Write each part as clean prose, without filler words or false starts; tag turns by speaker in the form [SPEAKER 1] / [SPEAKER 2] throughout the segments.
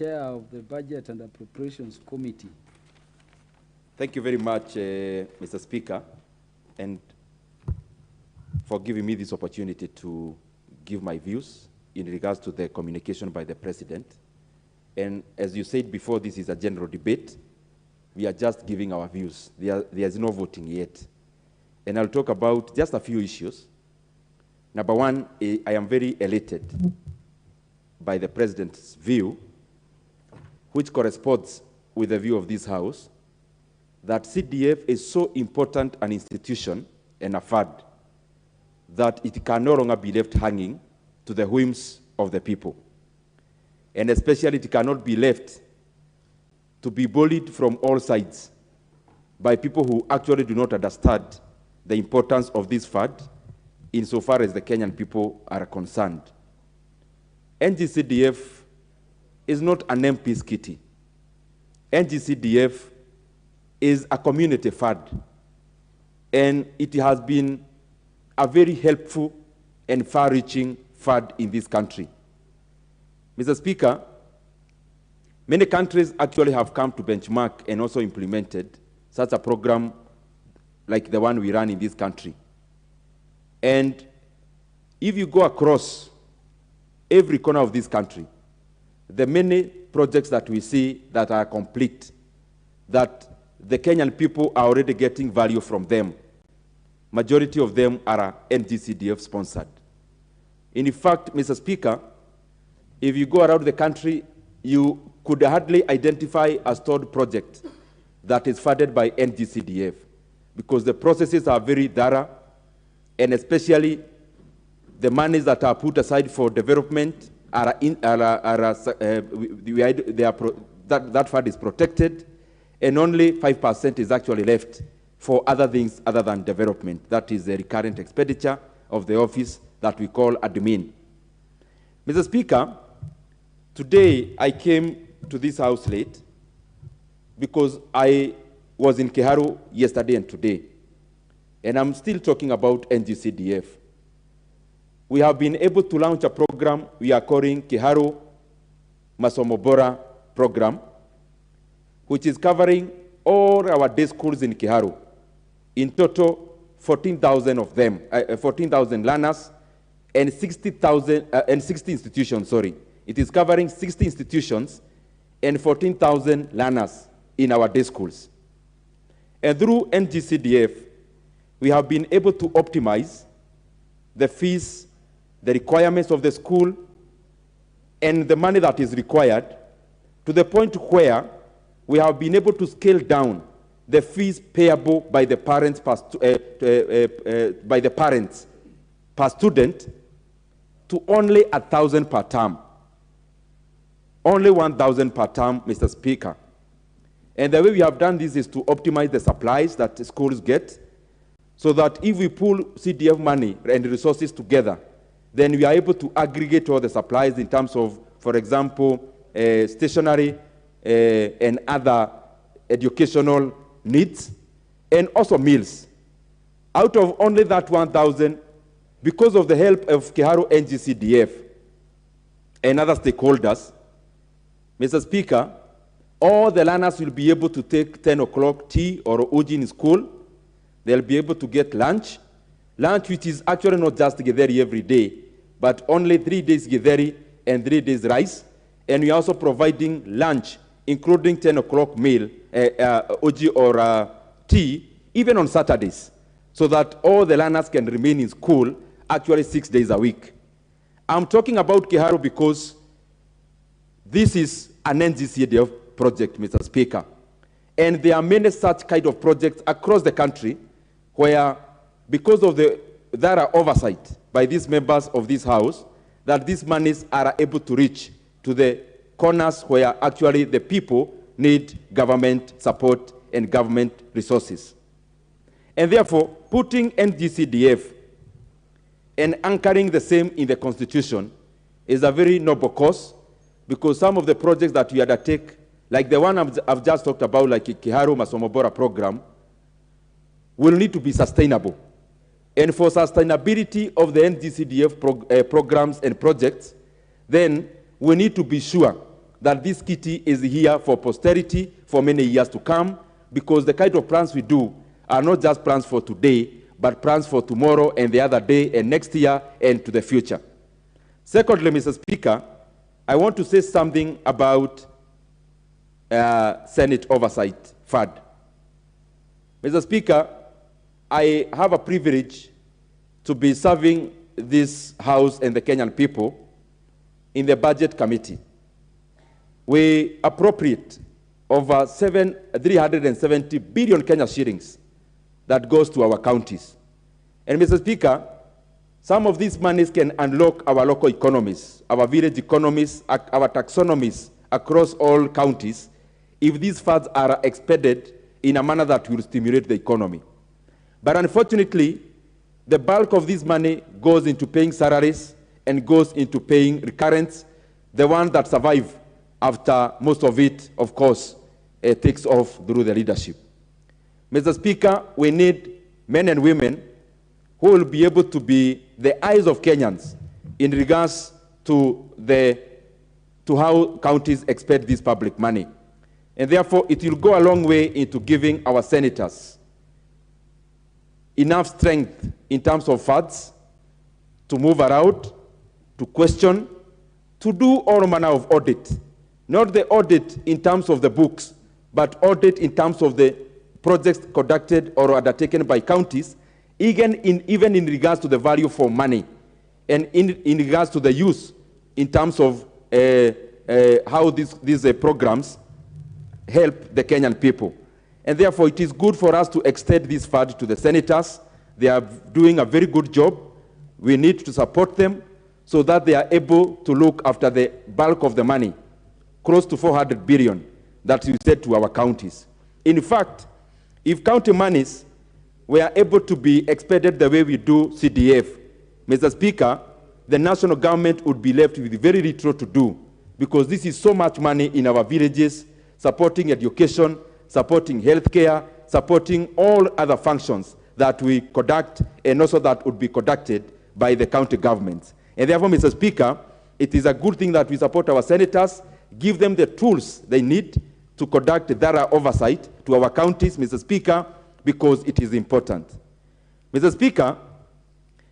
[SPEAKER 1] Chair of the Budget and Appropriations Committee.
[SPEAKER 2] Thank you very much, Mr. Speaker, and for giving me this opportunity to give my views in regards to the communication by the President. And as you said before, this is a general debate. We are just giving our views. There is no voting yet. And I'll talk about just a few issues. Number one, I am very elated by the President's view, which corresponds with the view of this House, that CDF is so important an institution and a fund that it can no longer be left hanging to the whims of the people. And especially it cannot be left to be bullied from all sides by people who actually do not understand the importance of this fund insofar as the Kenyan people are concerned. Ng-Cdf is not an MP's kitty. Ng-Cdf is a community fund, and it has been a very helpful and far-reaching fund in this country. Mr. Speaker, many countries actually have come to benchmark and also implemented such a program like the one we run in this country. And if you go across every corner of this country, the many projects that we see that are complete, that the Kenyan people are already getting value from them, majority of them are Ng-Cdf sponsored. In fact, Mr. Speaker, if you go around the country, you could hardly identify a stored project that is funded by Ng-Cdf, because the processes are very thorough, and especially the monies that are put aside for development that fund is protected, and only 5% is actually left for other things other than development. That is the recurrent expenditure of the office that we call admin. Mr. Speaker, today I came to this House late because I was in Kiharu yesterday and today, and I'm still talking about Ng-Cdf. We have been able to launch a program we are calling Kiharu Masomo Bora program, which is covering all our day schools in Kiharu. In total, 14,000 of them, 14,000 learners, and 60 institutions, sorry. It is covering 60 institutions and 14,000 learners in our day schools. And through Ng-Cdf, we have been able to optimize the fees, the requirements of the school, and the money that is required, to the point where we have been able to scale down the fees payable by the parents per student to only 1,000 per term. Only 1,000 per term, Mr. Speaker. And the way we have done this is to optimize the supplies that the schools get, so that if we pull CDF money and resources together, then we are able to aggregate all the supplies in terms of, for example, stationery and other educational needs, and also meals. Out of only that 1,000, because of the help of Kiharu Ng-Cdf and other stakeholders, Mr. Speaker, all the learners will be able to take 10 o'clock tea or uji in school. They'll be able to get lunch, which is actually not just githeri every day, but only 3 days githeri and 3 days rice. And we are also providing lunch, including 10 o'clock meal, uji or tea, even on Saturdays, so that all the learners can remain in school actually 6 days a week. I'm talking about Kiharu because this is an Ng-Cdf project, Mr. Speaker. And there are many such kind of projects across the country where, because of the thorough oversight by these members of this House, that these monies are able to reach to the corners where actually the people need government support and government resources. And therefore, putting Ng-Cdf and anchoring the same in the Constitution is a very noble cause, because some of the projects that we undertake, like the one I've just talked about, like Kiharu Masomo Bora program, will need to be sustainable. And for sustainability of the Ng-Cdf programs and projects, then we need to be sure that this kitty is here for posterity for many years to come, because the kind of plans we do are not just plans for today, but plans for tomorrow and the other day and next year and to the future. Secondly, Mr. Speaker, I want to say something about Senate Oversight Fund. Mr. Speaker, I have a privilege to be serving this House and the Kenyan people in the Budget Committee. We appropriate over 370 billion Kenya shillings that goes to our counties. And Mr. Speaker, some of these monies can unlock our local economies, our village economies, our taxonomies across all counties if these funds are expended in a manner that will stimulate the economy. But unfortunately, the bulk of this money goes into paying salaries and goes into paying recurrents, the ones that survive after most of it, of course, takes off through the leadership. Mr. Speaker, we need men and women who will be able to be the eyes of Kenyans in regards to how counties expend this public money. And therefore, it will go a long way into giving our senators enough strength in terms of funds to move around, to question, to do all manner of audit. Not the audit in terms of the books, but audit in terms of the projects conducted or undertaken by counties, even in regards to the value for money, and in regards to the use in terms of how these programs help the Kenyan people. And therefore, it is good for us to extend this fund to the senators. They are doing a very good job. We need to support them so that they are able to look after the bulk of the money, close to 400 billion, that we said to our counties. In fact, if county monies were able to be expended the way we do CDF, Mr. Speaker, the national government would be left with very little to do, because this is so much money in our villages, supporting education, supporting healthcare, supporting all other functions that we conduct and also that would be conducted by the county governments. And therefore, Mr. Speaker, it is a good thing that we support our senators, give them the tools they need to conduct thorough oversight to our counties, Mr. Speaker, because it is important. Mr. Speaker,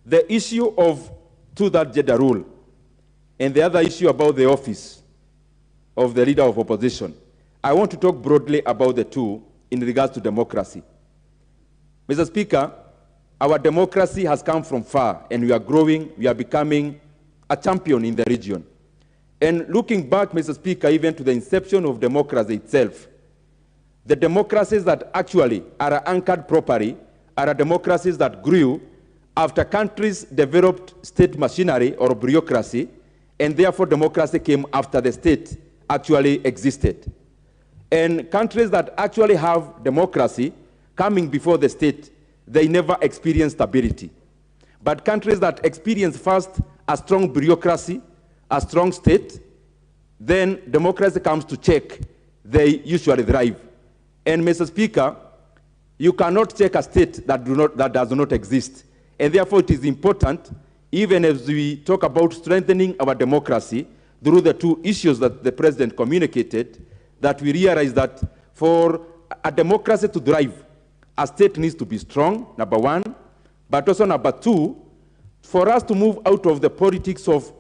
[SPEAKER 2] the issue of two-third gender rule and the other issue about the office of the leader of opposition, I want to talk broadly about the two in regards to democracy. Mr. Speaker, our democracy has come from far, and we are growing, we are becoming a champion in the region. And looking back, Mr. Speaker, even to the inception of democracy itself, the democracies that actually are anchored properly are democracies that grew after countries developed state machinery or bureaucracy, and therefore democracy came after the state actually existed. And countries that actually have democracy coming before the state, they never experience stability. But countries that experience first a strong bureaucracy, a strong state, then democracy comes to check, they usually thrive. And Mr. Speaker, you cannot check a state that does not exist. And therefore it is important, even as we talk about strengthening our democracy through the two issues that the President communicated, that we realize that for a democracy to thrive, a state needs to be strong, number one, but also number two, for us to move out of the politics of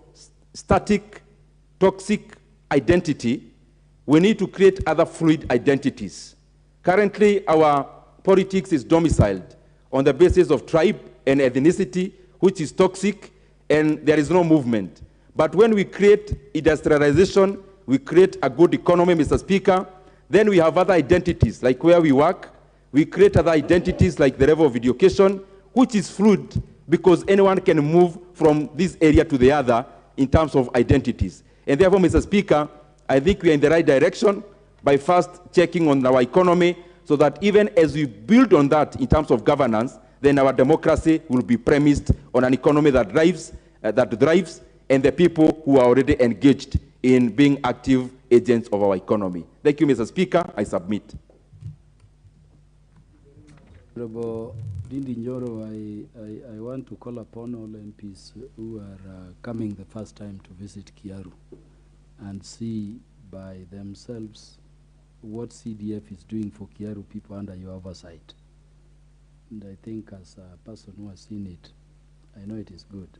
[SPEAKER 2] static, toxic identity, we need to create other fluid identities. Currently, our politics is domiciled on the basis of tribe and ethnicity, which is toxic, and there is no movement. But when we create industrialization, we create a good economy, Mr. Speaker, then we have other identities, like where we work. We create other identities, like the level of education, which is fluid, because anyone can move from this area to the other in terms of identities. And therefore, Mr. Speaker, I think we are in the right direction by first checking on our economy, so that even as we build on that in terms of governance, then our democracy will be premised on an economy that drives, and the people who are already engaged in being active agents of our economy. Thank you, Mr. Speaker. I submit.
[SPEAKER 1] Honorable Ndindi Nyoro, I want to call upon all MPs who are coming the first time to visit Kiaru and see by themselves what CDF is doing for Kiaru people under your oversight. And I think as a person who has seen it, I know it is good.